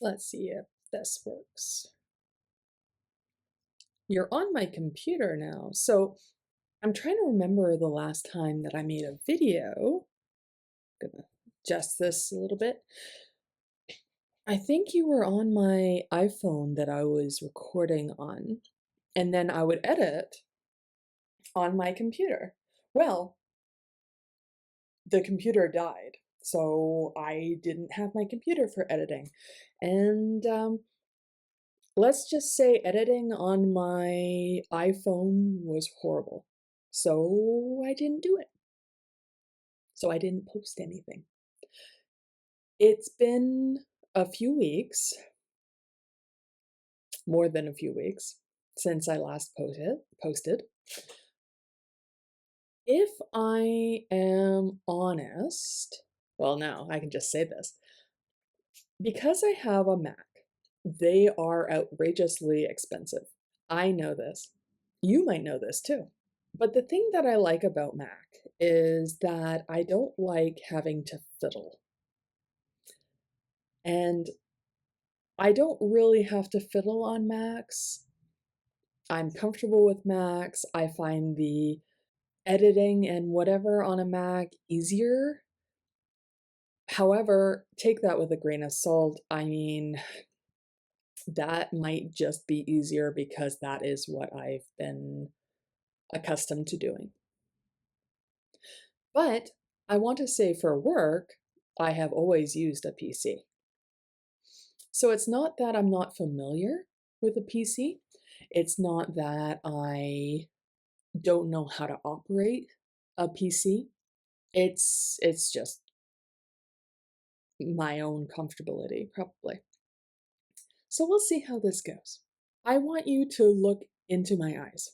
Let's see if this works. You're on my computer now. So I'm trying to remember the last time that I made a video. I'm gonna adjust this a little bit. I think you were on my iPhone that I was recording on, and then I would edit on my computer. Well, the computer died, so I didn't have my computer for editing. And let's just say editing on my iPhone was horrible. So I didn't do it. So I didn't post anything. It's been a few weeks, more than a few weeks, since I last posted. If I am honest, well, now I can just say this. Because I have a Mac, they are outrageously expensive. I know this. You might know this too. But the thing that I like about Mac is that I don't like having to fiddle. And I don't really have to fiddle on Macs. I'm comfortable with Macs. I find the editing and whatever on a Mac easier. However, take that with a grain of salt. I mean, that might just be easier because that is what I've been accustomed to doing. But I want to say for work, I have always used a PC. So it's not that I'm not familiar with a PC. It's not that I don't know how to operate a PC. It's just my own comfortability, probably. So we'll see how this goes. I want you to look into my eyes.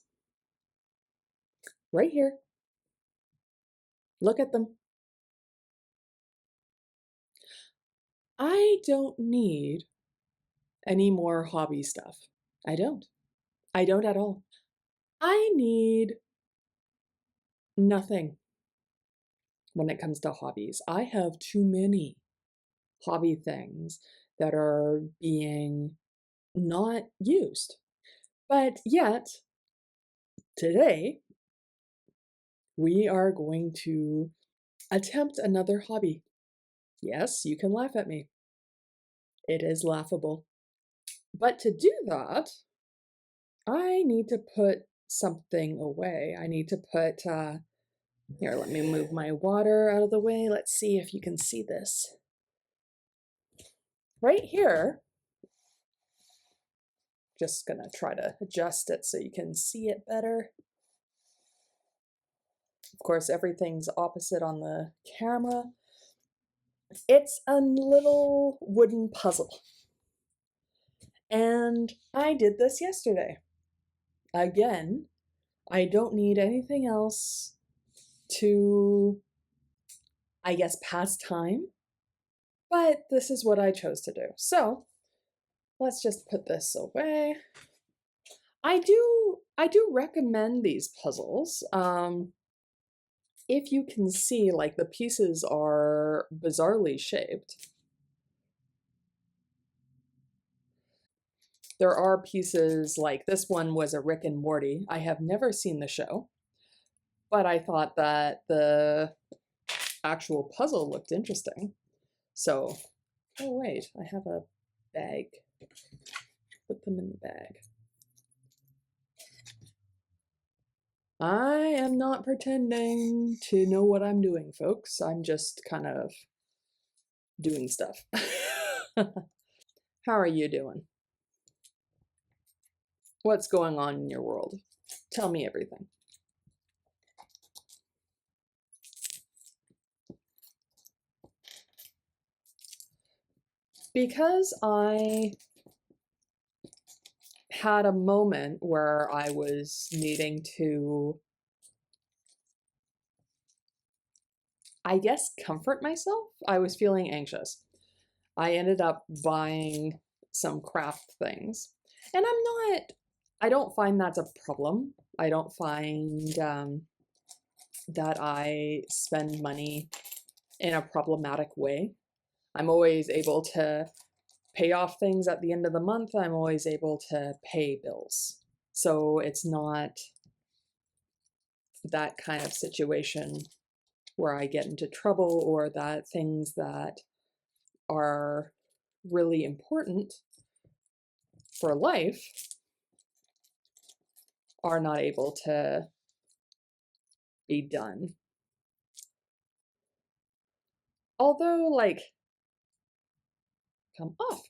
Right here. Look at them. I don't need any more hobby stuff. I don't. I don't at all. I need nothing when it comes to hobbies. I have too many hobby things that are being not used. But yet, today, we are going to attempt another hobby. Yes, you can laugh at me. It is laughable. But to do that, I need to put something away. I need to put, here, let me move my water out of the way. Let's see if you can see this. Right here, just gonna try to adjust it so you can see it better. Of course, everything's opposite on the camera. It's a little wooden puzzle. And I did this yesterday. Again, I don't need anything else to, I guess, pass time, but this is what I chose to do. So let's just put this away. I do recommend these puzzles. If you can see, like, the pieces are bizarrely shaped. There are pieces like this one was a Rick and Morty. I have never seen the show, but I thought that the actual puzzle looked interesting. So, oh wait, I have a bag. Put them in the bag. I am not pretending to know what I'm doing, folks. I'm just kind of doing stuff. How are you doing? What's going on in your world? Tell me everything. Because I had a moment where I was needing to, I guess, comfort myself. I was feeling anxious. I ended up buying some craft things. And I don't find that's a problem. I don't find that I spend money in a problematic way. I'm always able to pay off things at the end of the month, I'm always able to pay bills. So it's not that kind of situation where I get into trouble, or that things that are really important for life are not able to be done. Although, like, come off.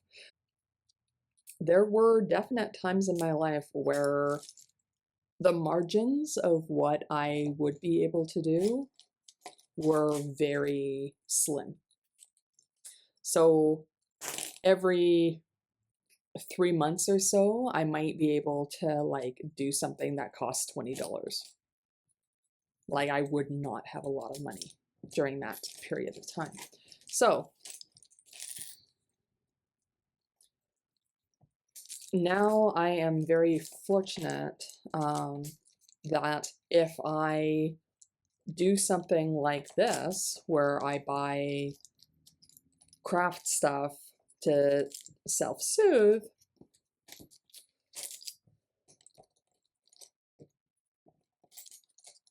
There were definite times in my life where the margins of what I would be able to do were very slim. So every 3 months or so, I might be able to like do something that costs $20. Like, I would not have a lot of money during that period of time. So now I am very fortunate that if I do something like this, where I buy craft stuff to self-soothe,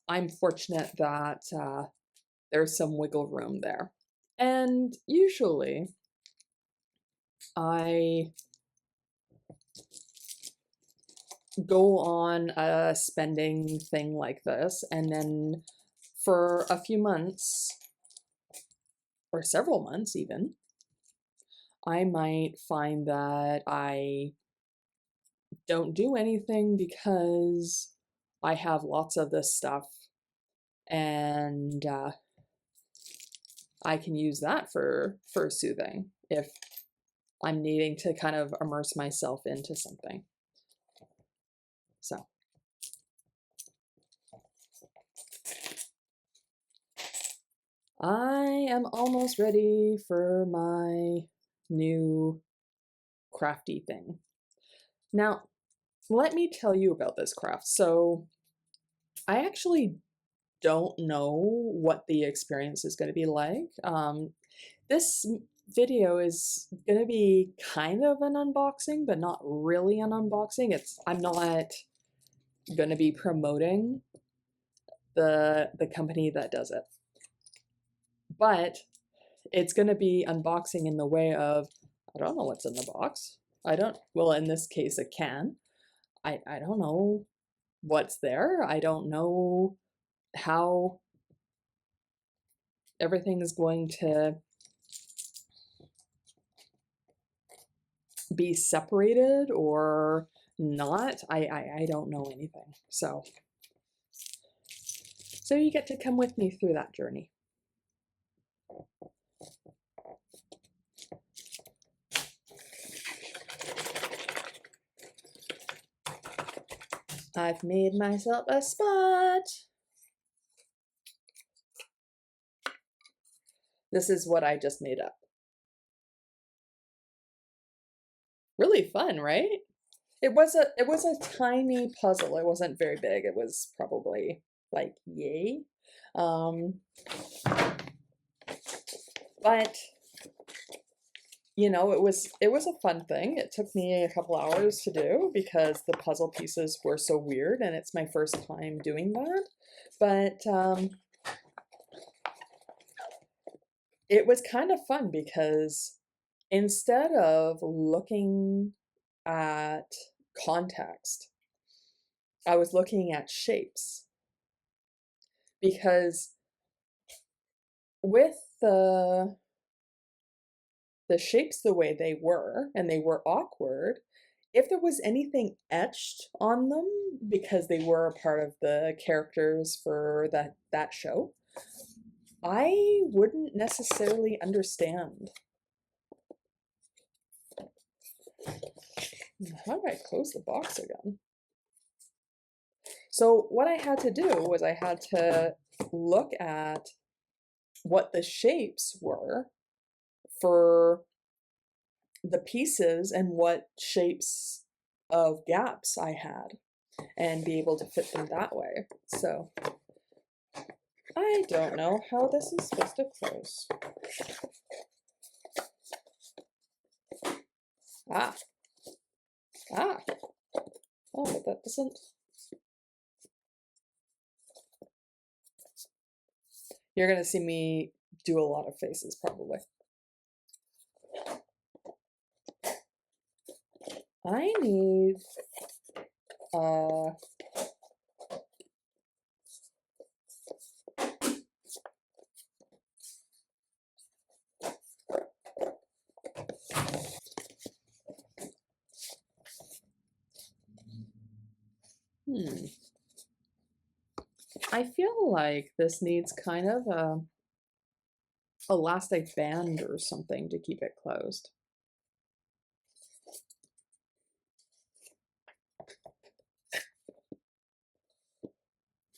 I'm fortunate that there's some wiggle room there. And usually I go on a spending thing like this, and then for a few months, or several months even, I might find that I don't do anything because I have lots of this stuff, and I can use that for soothing if I'm needing to kind of immerse myself into something. So I am almost ready for my new crafty thing. Now, let me tell you about this craft. So I actually don't know what the experience is going to be like. This video is going to be kind of an unboxing, but not really an unboxing. I'm not going to be promoting the company that does it, but it's going to be unboxing in the way of, I don't know what's in the box. Well, in this case, a can. I don't know what's there. I don't know how everything is going to be separated or not. I don't know anything. So you get to come with me through that journey. I've made myself a spot. This is what I just made up. Really fun, right? It was a tiny puzzle. It wasn't very big. It was probably like yay. But you know, it was a fun thing. It took me a couple hours to do because the puzzle pieces were so weird, and it's my first time doing that. But it was kind of fun because instead of looking at context, I was looking at shapes, because with the shapes the way they were, and they were awkward, if there was anything etched on them because they were a part of the characters for that show, I wouldn't necessarily understand. How do I close the box again? So what I had to do was I had to look at what the shapes were for the pieces and what shapes of gaps I had, and be able to fit them that way. So I don't know how this is supposed to close. Ah, ah. Oh, but that doesn't... You're gonna see me do a lot of faces, probably. I need... I feel like this needs kind of a elastic band or something to keep it closed.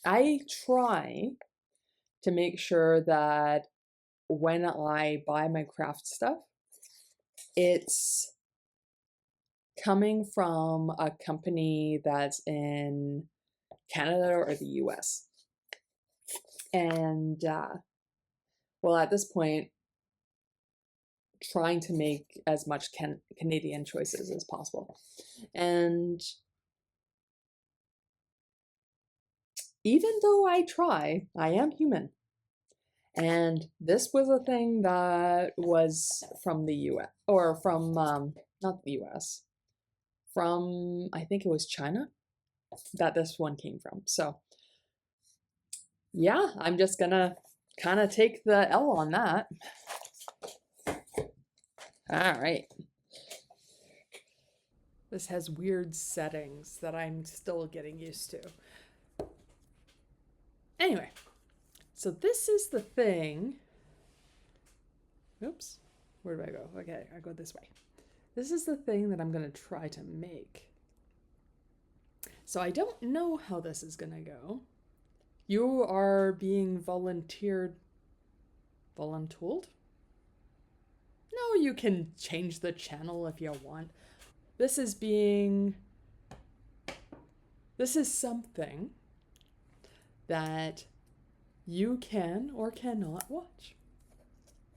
I try to make sure that when I buy my craft stuff, it's coming from a company that's in Canada or the US. And well, at this point, trying to make as much Canadian choices as possible. And even though I try, I am human. And this was a thing that was from the US, or from, not the US, from, I think it was China, that this one came from. So yeah, I'm just gonna kind of take the L on that. All right. This has weird settings that I'm still getting used to. Anyway, so this is the thing. Oops, where do I go? Okay, I go this way. This is the thing that I'm gonna try to make. So I don't know how this is gonna go. You are being voluntold? No, you can change the channel if you want. This is something that you can or cannot watch.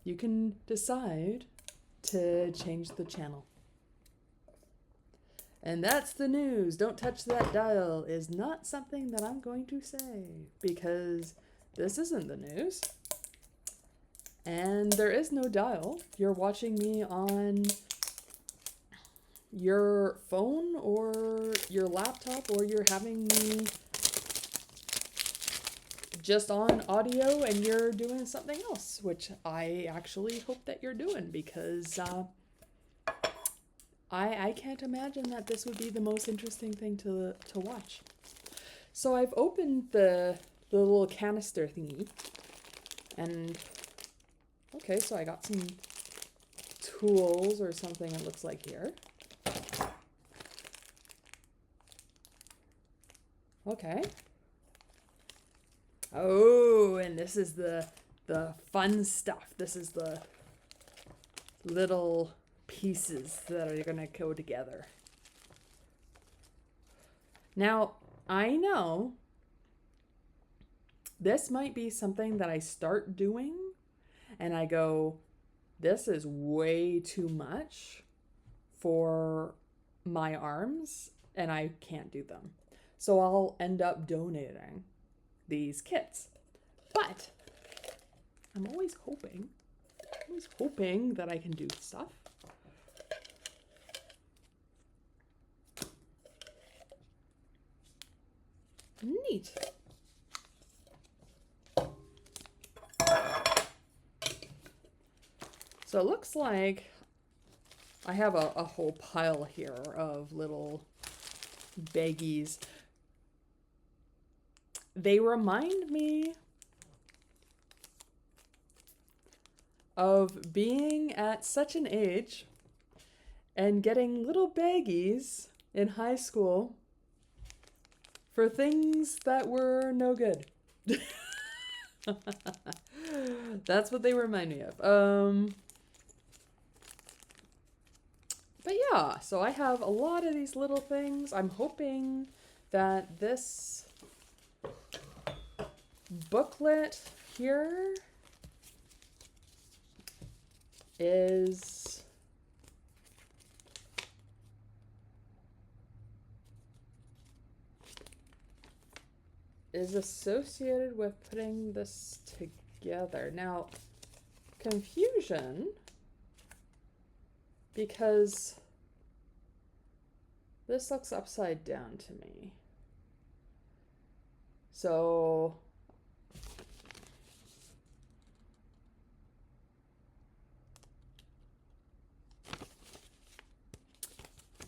You can decide to change the channel. And that's the news. Don't touch that dial is not something that I'm going to say, because this isn't the news. And there is no dial. You're watching me on your phone or your laptop, or you're having me just on audio and you're doing something else, which I actually hope that you're doing, because I can't imagine that this would be the most interesting thing to watch. So I've opened the little canister thingy, and okay, so I got some tools or something, it looks like here. Okay. Oh, and this is the fun stuff. This is the little pieces that are gonna go together. Now, I know this might be something that I start doing and I go, this is way too much for my arms and I can't do them. So I'll end up donating these kits. But I'm always hoping that I can do stuff. Neat. So it looks like I have a whole pile here of little baggies. They remind me of being at such an age and getting little baggies in high school for things that were no good. That's what they remind me of. But yeah, so I have a lot of these little things. I'm hoping that this booklet here is is associated with putting this together. Now, confusion, because this looks upside down to me. So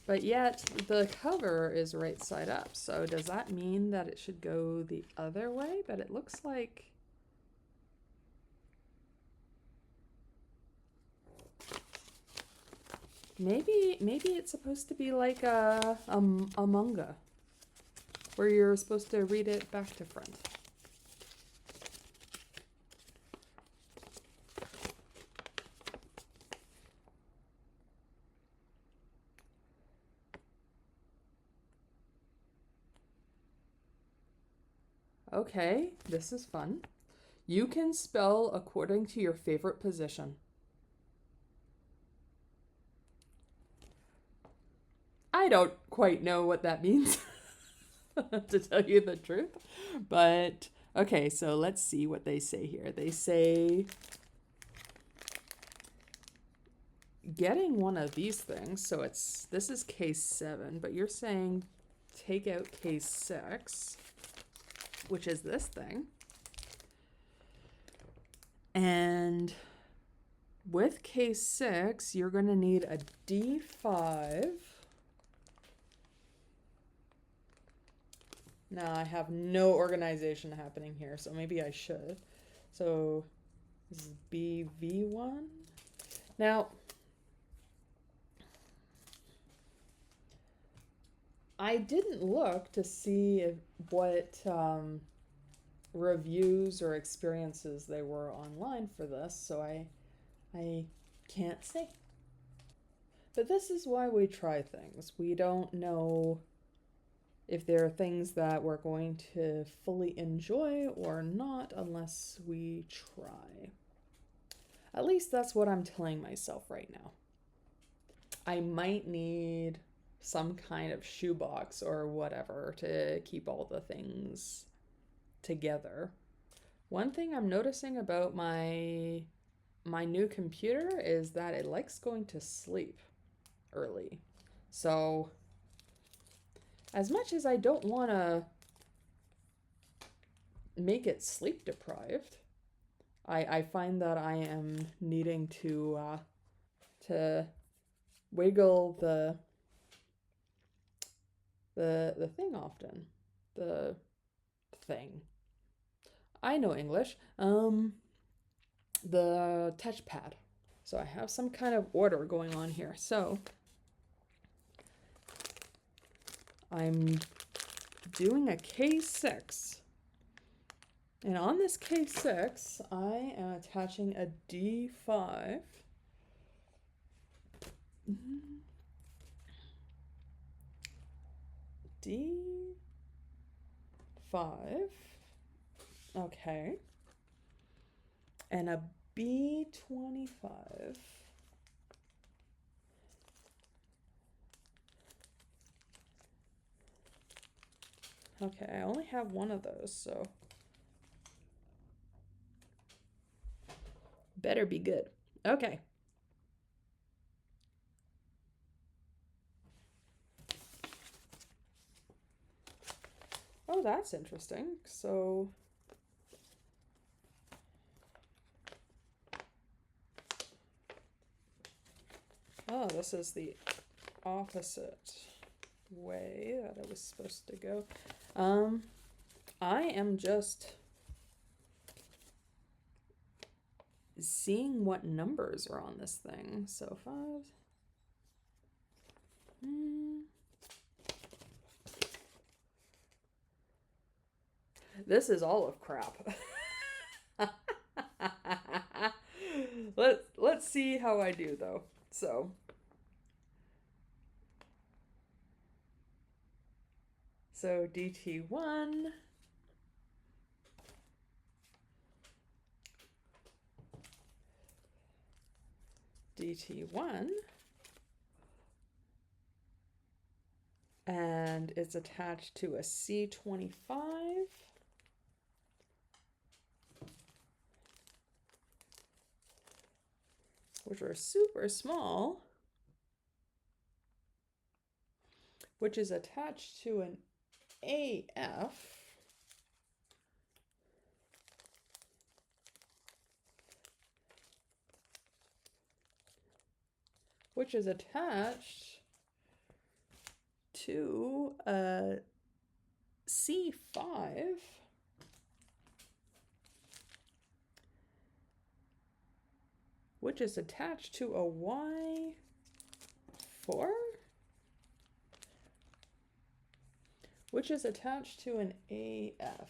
but yet the cover is right side up. So does that mean that it should go the other way? But it looks like maybe it's supposed to be like a manga, where you're supposed to read it back to front. Okay, this is fun. You can spell according to your favorite position. I don't quite know what that means, to tell you the truth. But, okay, so let's see what they say here. They say getting one of these things, so this is case 7, but you're saying take out case 6, which is this thing. And with case 6, you're going to need a D5. Now, I have no organization happening here, so maybe I should. So, this is BV1. Now, I didn't look to see what reviews or experiences they were online for this, so I can't say. But this is why we try things. We don't know if there are things that we're going to fully enjoy or not unless we try. At least that's what I'm telling myself right now. I might need some kind of shoebox or whatever to keep all the things together. One thing I'm noticing about my new computer is that it likes going to sleep early. So as much as I don't want to make it sleep deprived, I find that I am needing to wiggle the thing often. The thing. I know English. The touchpad. So I have some kind of order going on here. So I'm doing a K6. And on this K6, I am attaching a D5. D5. Okay. And a B25. Okay, I only have one of those, so better be good. Okay. Oh, that's interesting. So oh, this is the opposite way that it was supposed to go. I am just seeing what numbers are on this thing. So 5. This is all of crap. Let's see how I do though. So DT1. DT1. And it's attached to a C25. which are super small, which is attached to an AF, which is attached to a C5, which is attached to a Y4, which is attached to an AF.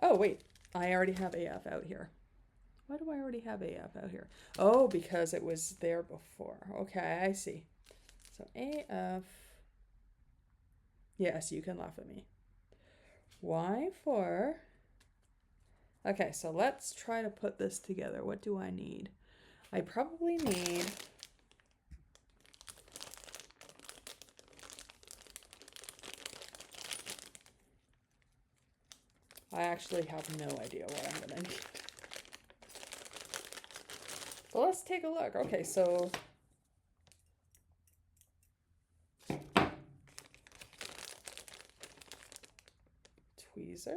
Oh, wait, I already have AF out here. Why do I already have AF out here? Oh, because it was there before. Okay, I see. So AF, yes, you can laugh at me. Y4. Okay, so let's try to put this together. What do I need? I probably need I actually have no idea what I'm gonna need. But let's take a look. Okay, so tweezers.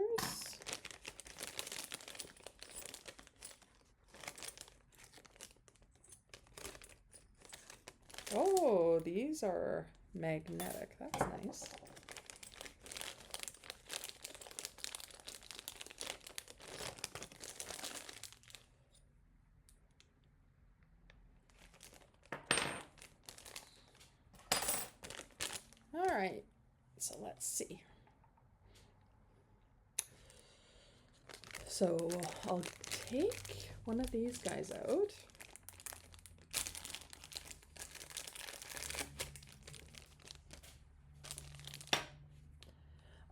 Oh, these are magnetic. That's nice. All right, so let's see. So I'll take one of these guys out.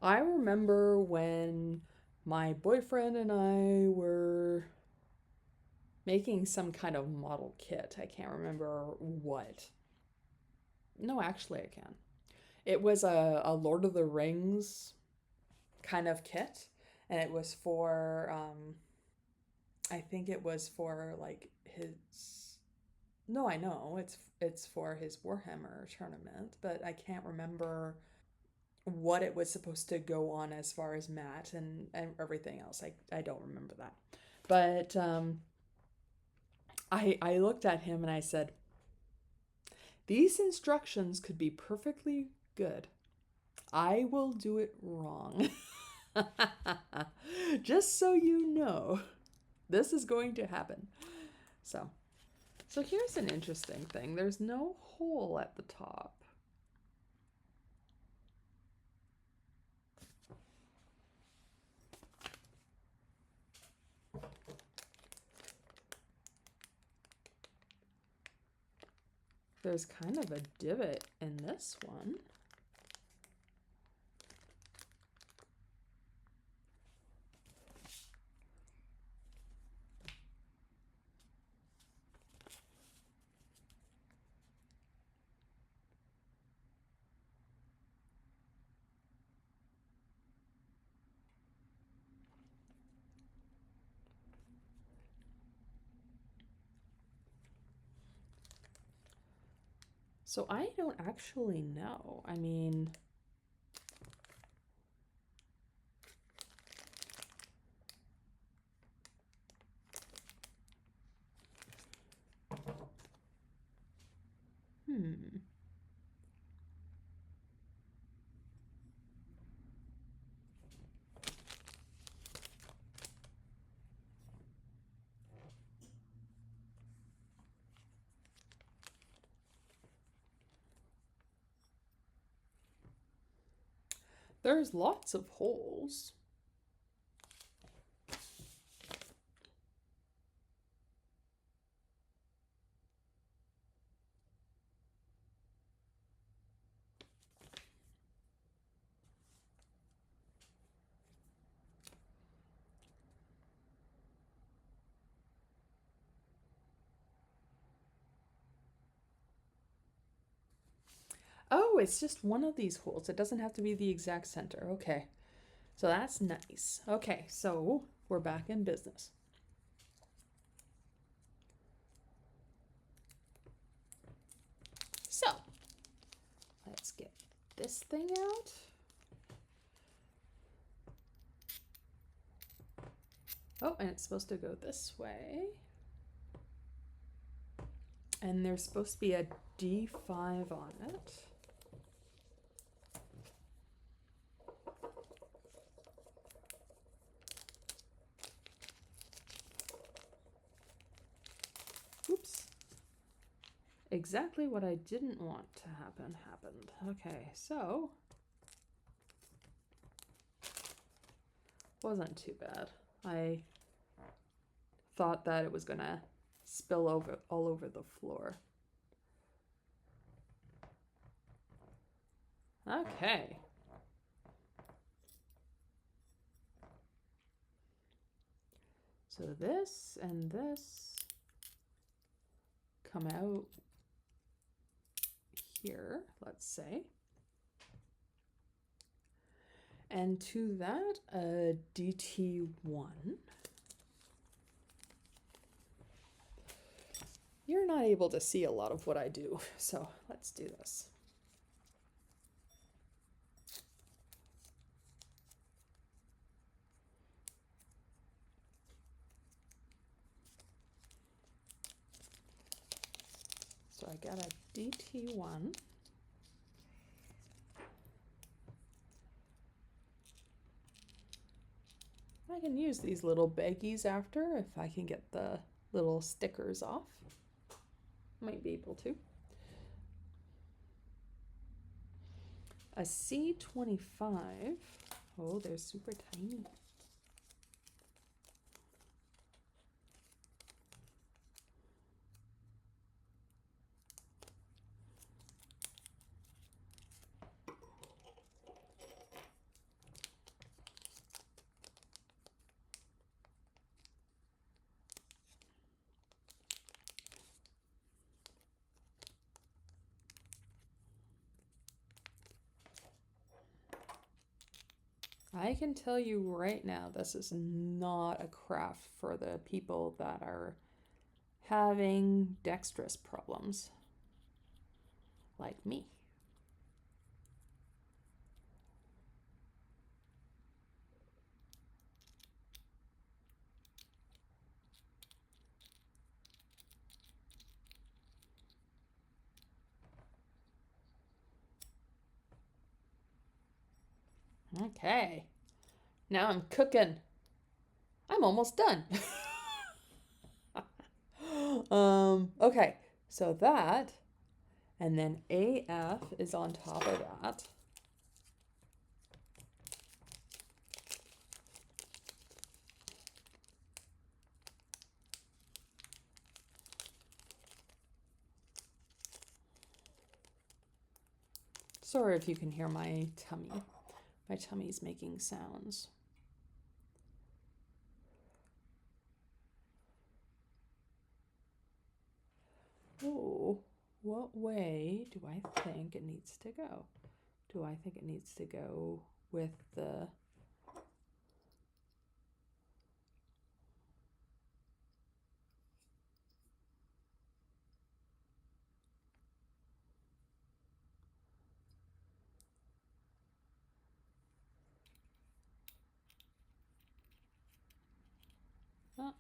I remember when my boyfriend and I were making some kind of model kit. I can't remember what. No, actually I can. It was a Lord of the Rings kind of kit, and it was for I think it was for like his no, I know it's for his Warhammer tournament, but I can't remember what it was supposed to go on as far as mat and everything else. I don't remember that. But I looked at him and I said, these instructions could be perfectly good. I will do it wrong. Just so you know, this is going to happen. So here's an interesting thing. There's no hole at the top. There's kind of a divot in this one. So I don't actually know. I mean, there's lots of holes. Oh, it's just one of these holes. It doesn't have to be the exact center. Okay. So that's nice. Okay, so we're back in business. So let's get this thing out. Oh, and it's supposed to go this way. And there's supposed to be a D5 on it. Oops. Exactly what I didn't want to happen happened. Okay, so wasn't too bad. I thought that it was gonna spill over all over the floor. Okay. So this and this come out here, let's say. And to that, a DT1. You're not able to see a lot of what I do, so let's do this. So I got a DT1. I can use these little baggies after if I can get the little stickers off. Might be able to. A C25. Oh, they're super tiny. I can tell you right now, this is not a craft for the people that are having dexterous problems, like me. Okay, now I'm cooking. I'm almost done. Okay, so that, and then AF is on top of that. Sorry if you can hear my tummy. My tummy's making sounds. Oh, what way do I think it needs to go? Do I think it needs to go with the... Oh.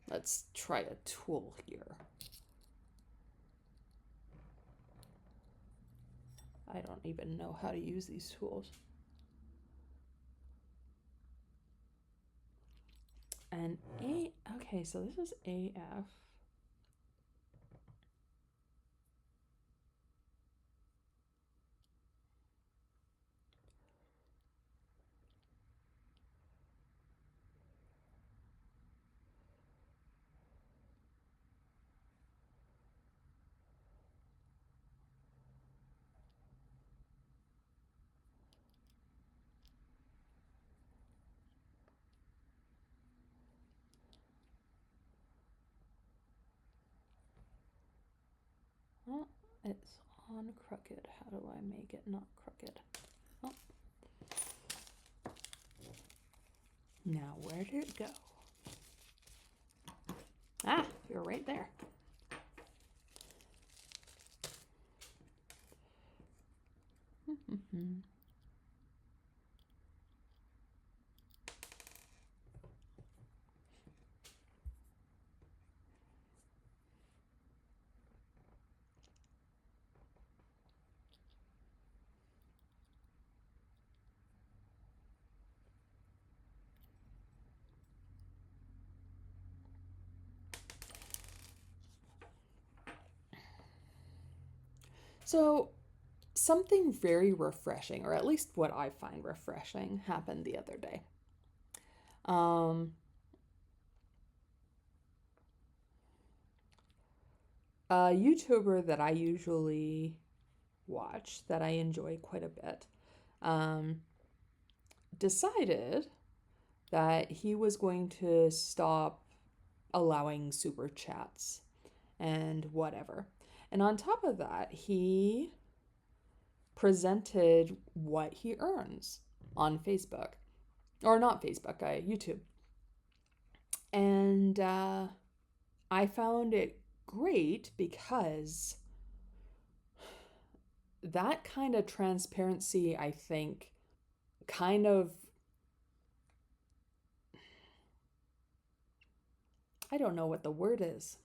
Let's try a tool here. I don't even know how to use these tools. And okay, so this is AF. it's on crooked. How do I make it not crooked? Oh. Now, where did it go? Ah, you're right there. So, something very refreshing, or at least what I find refreshing, happened the other day. Um, a YouTuber that I usually watch, that I enjoy quite a bit, um, decided that he was going to stop allowing super chats and whatever. And on top of that, he presented what he earns on Facebook, or not Facebook, YouTube. And I found it great because that kind of transparency, I think, kind of, I don't know what the word is.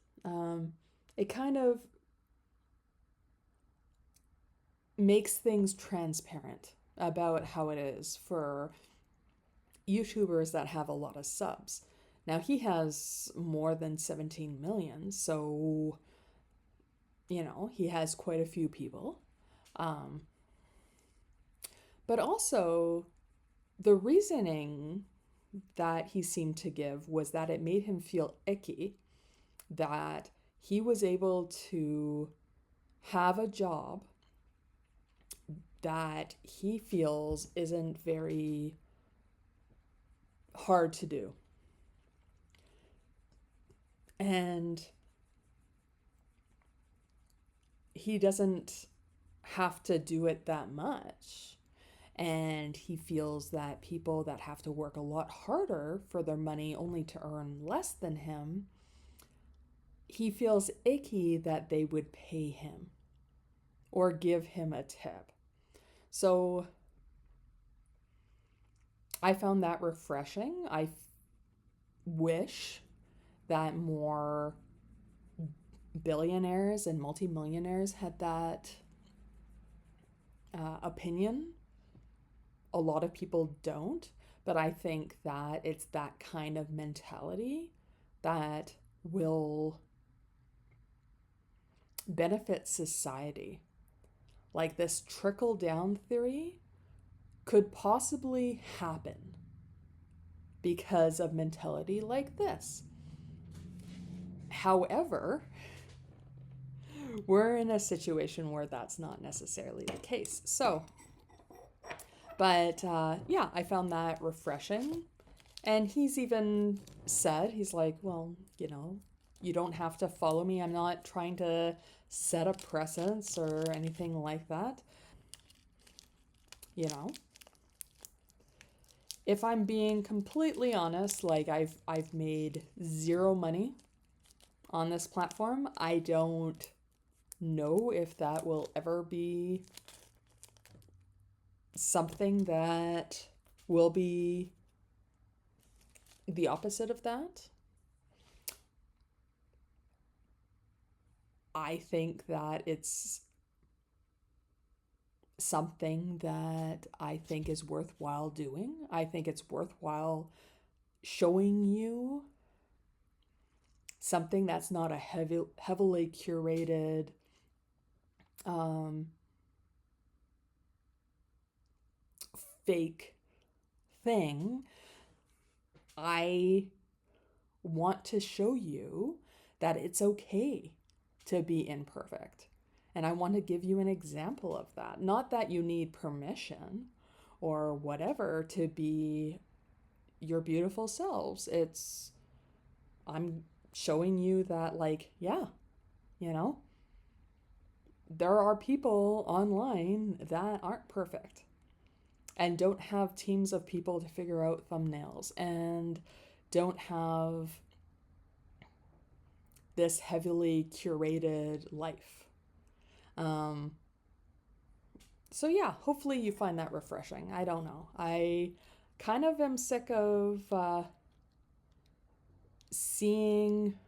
It kind of makes things transparent about how it is for YouTubers that have a lot of subs. Now, he has more than 17 million, so, he has quite a few people. But also, the reasoning that he seemed to give was that it made him feel icky that he was able to have a job that he feels isn't very hard to do. And he doesn't have to do it that much. And he feels that people that have to work a lot harder for their money only to earn less than him, he feels icky that they would pay him or give him a tip. So I found that refreshing. I wish that more billionaires and multimillionaires had that opinion. A lot of people don't, but I think that it's that kind of mentality that will benefit society. Like, this trickle down theory could possibly happen because of mentality like this. However, we're in a situation where that's not necessarily the case. So, but yeah, I found that refreshing. And he's even said, he's like, well, you don't have to follow me. I'm not trying to set a precedence or anything like that. If I'm being completely honest, like, I've made zero money on this platform. I don't know if that will ever be something that will be the opposite of that. I think that it's something that I think is worthwhile doing. I think it's worthwhile showing you something that's not a heavily curated fake thing. I want to show you that it's okay to be imperfect. And I want to give you an example of that. Not that you need permission or whatever to be your beautiful selves. I'm showing you that, like, yeah, there are people online that aren't perfect and don't have teams of people to figure out thumbnails and don't have this heavily curated life. So yeah, hopefully you find that refreshing. I don't know. I kind of am sick of seeing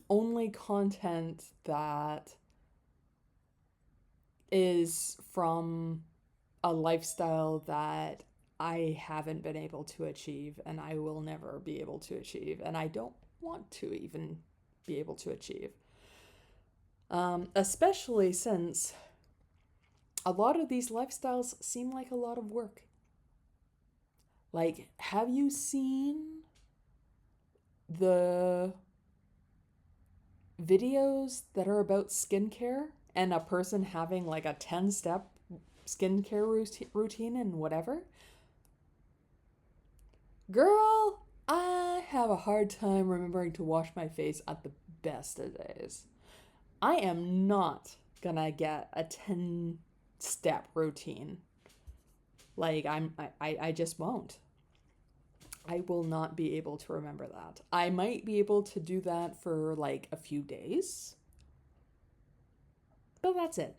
only content that is from a lifestyle that I haven't been able to achieve and I will never be able to achieve, and I don't want to even be able to achieve. Especially since a lot of these lifestyles seem like a lot of work. Like, have you seen the videos that are about skincare and a person having like a 10-step skincare routine and whatever? Girl, I have a hard time remembering to wash my face at the best of days. I am not gonna get a 10-step routine. Like, I just won't. I will not be able to remember that. I might be able to do that for like a few days, but that's it.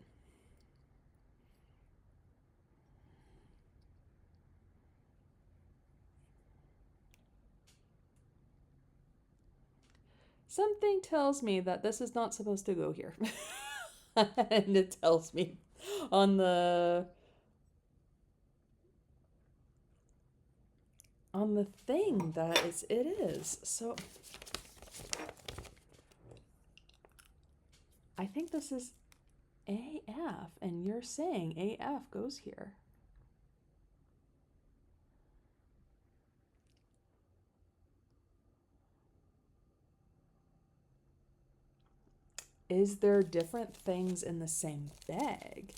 Something tells me that this is not supposed to go here. And it tells me on the thing that it is. So I think this is AF, and you're saying AF goes here. Is there different things in the same bag?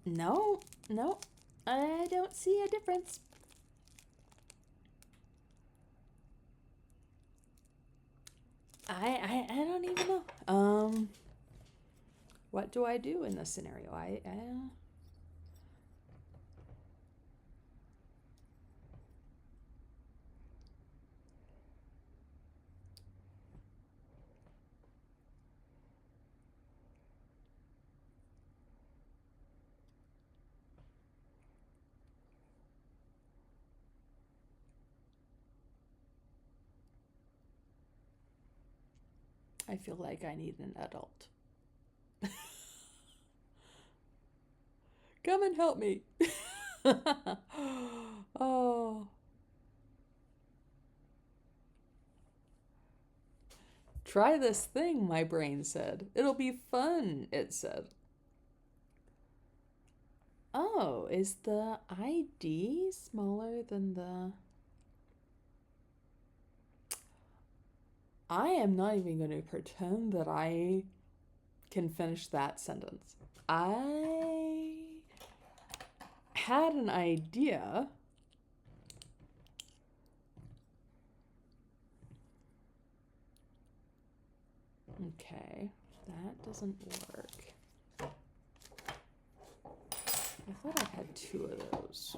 No, no, I don't see a difference. I don't even know. What do I do in this scenario? I feel like I need an adult. Come and help me. Oh. Try this thing, my brain said. It'll be fun, it said. Oh, is the ID smaller than the... I am not even going to pretend that I can finish that sentence. I had an idea. Okay, that doesn't work. I thought I had 2 of those.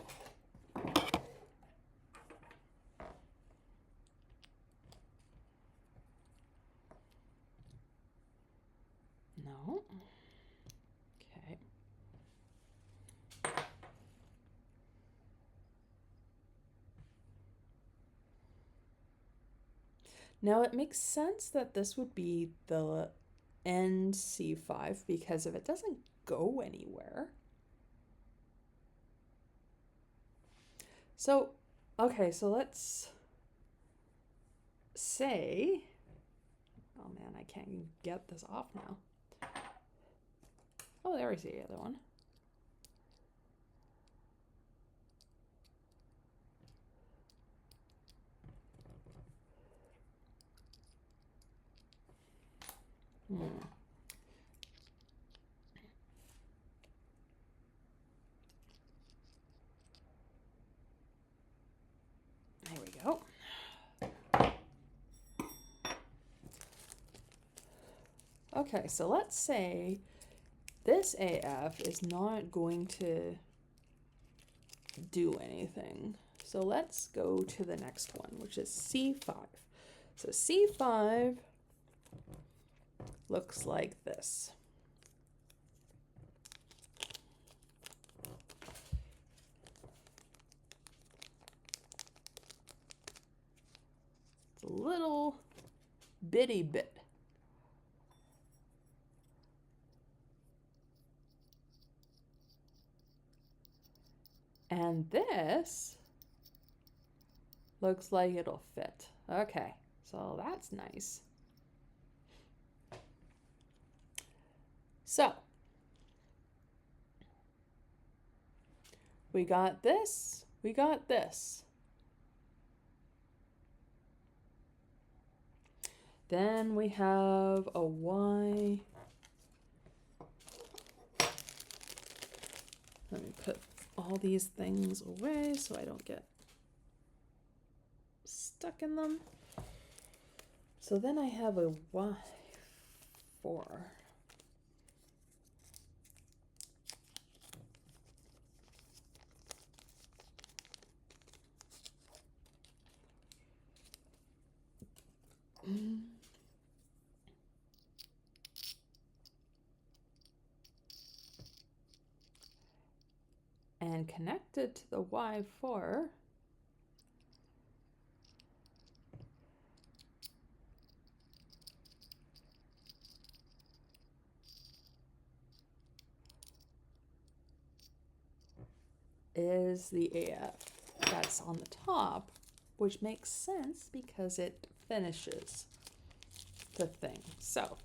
No. Okay. Now it makes sense that this would be the NC5 because if it doesn't go anywhere. So, okay, so let's say, oh man, I can't get this off now. Oh, there is the other one. Okay, so let's say this AF is not going to do anything. So let's go to the next one, which is C5. So C5 looks like this. It's a little bitty bit. And this looks like it'll fit. Okay, so that's nice. So we got this, we got this. Then we have a Y. Let me put all these things away so I don't get stuck in them. So then I have a Y4. And connected to the Y4 is the AF that's on the top, which makes sense because it finishes the thing. So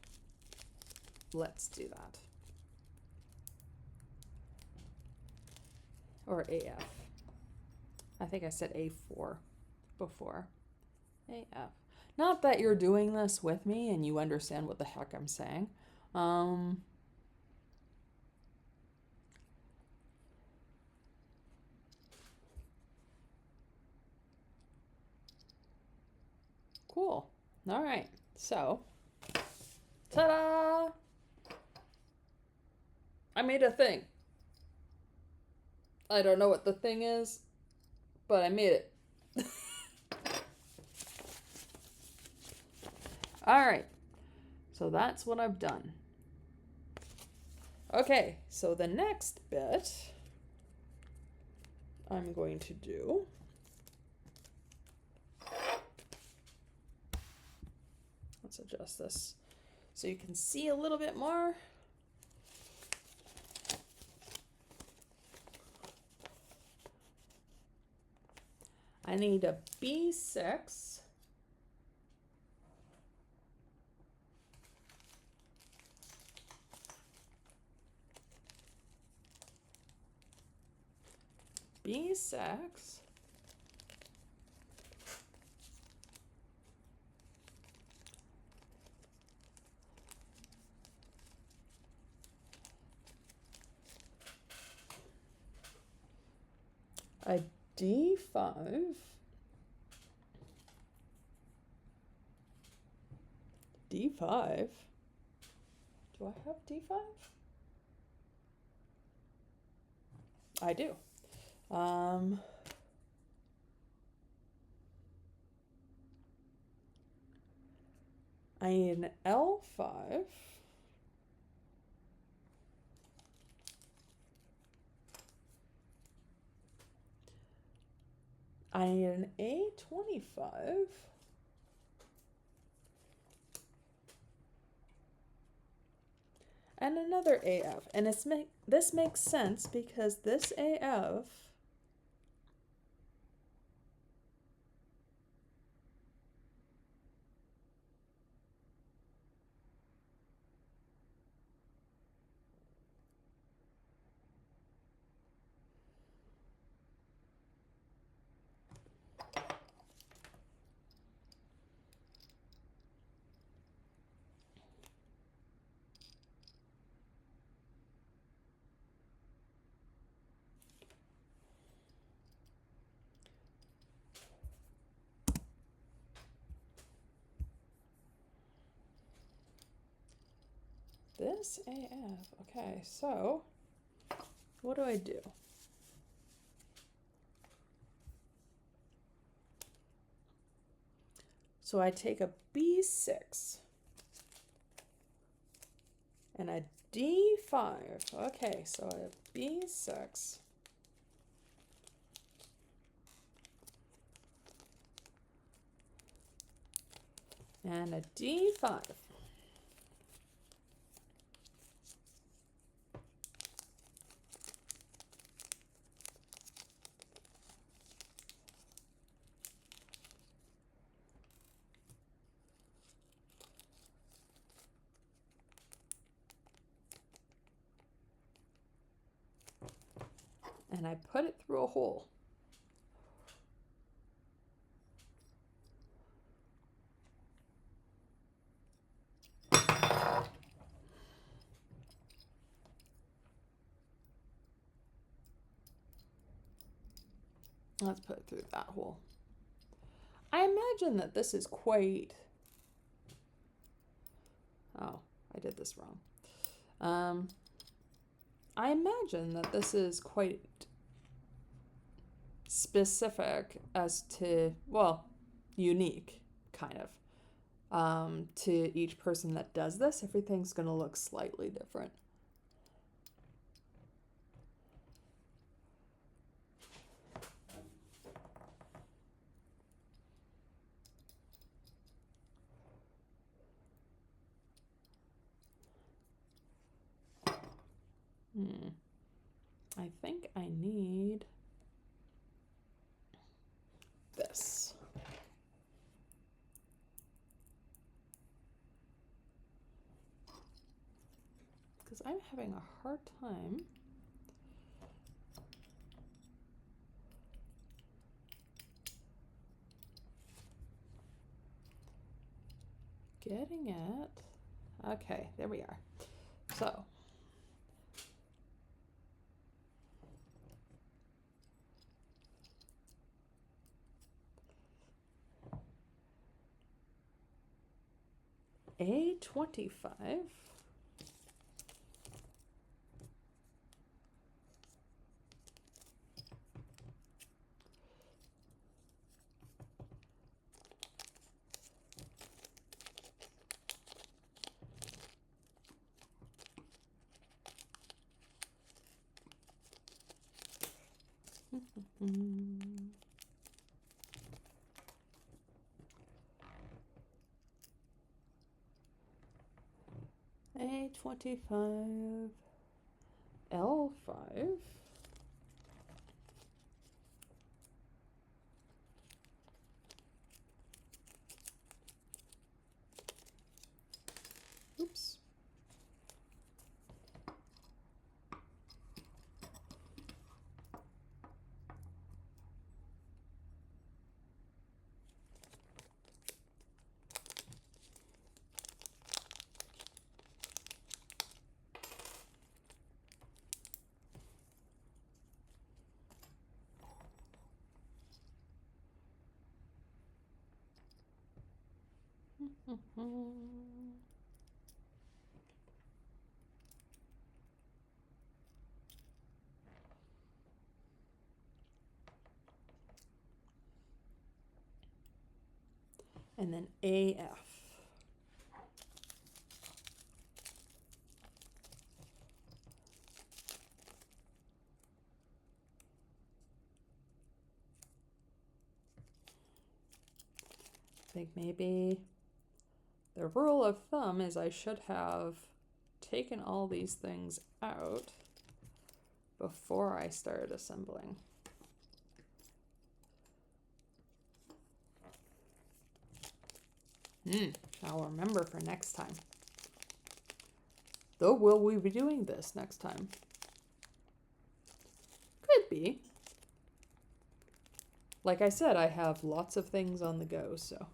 let's do that. Or AF. I think I said A4 before. AF. Not that you're doing this with me and you understand what the heck I'm saying. Cool. All right. So, ta-da! I made a thing. I don't know what the thing is, but I made it. All right. So that's what I've done. Okay, so the next bit I'm going to do let's adjust this so you can see a little bit more. I need a B6. B6. A D5. D5. Do I have D5? I do. I need an L5. I need an A25. And another AF. And this makes sense because this AF this AF. Okay, so what do I do? So I take a B6 and a D5. Okay, so I have B6 and a D5. And I put it through a hole. Let's put it through that hole. I imagine that this is quite... Oh, I did this wrong. I imagine that this is quite specific as to, well, unique, kind of, to each person that does this. Everything's going to look slightly different. I think I need this. Because I'm having a hard time getting it. Okay, there we are. So A25. A25, L5. Oops. And then AF. I think maybe the rule of thumb is I should have taken all these things out before I started assembling. I'll remember for next time. Though, will we be doing this next time? Could be. Like I said, I have lots of things on the go, so.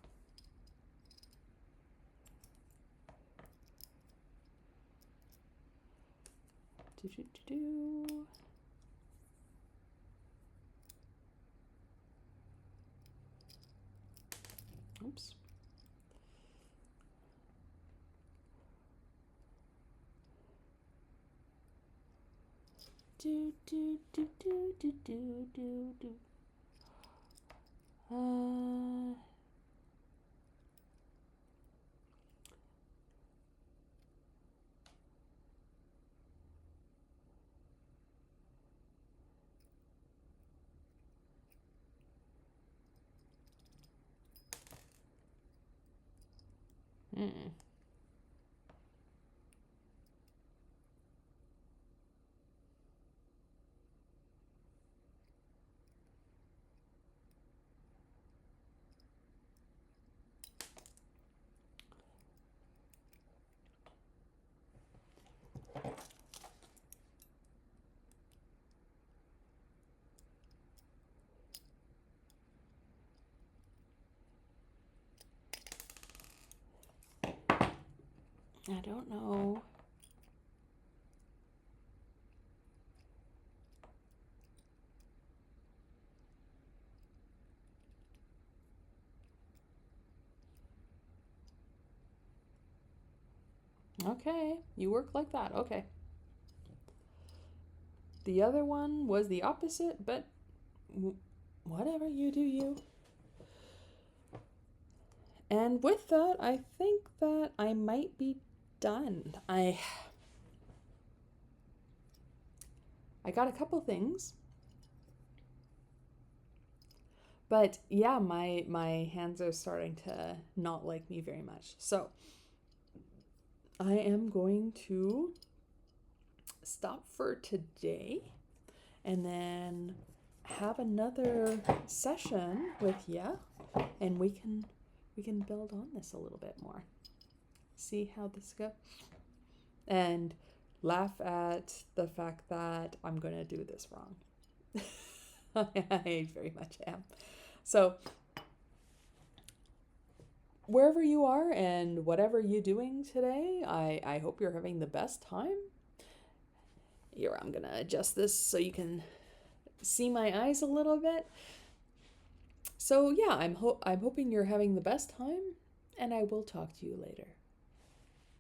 Oops. do do do do do do do do. Uh, mm. I don't know. Okay, you work like that. Okay. The other one was the opposite, but whatever, you do you. And with that, I think that I might be done. I got a couple things. But yeah, my hands are starting to not like me very much. So, I am going to stop for today and then have another session with you, and we can build on this a little bit more. See how this goes, and laugh at the fact that I'm gonna do this wrong. I very much am. So wherever you are and whatever you're doing today, I hope you're having the best time. Here, I'm gonna adjust this so you can see my eyes a little bit. So yeah, I'm hoping you're having the best time, and I will talk to you later.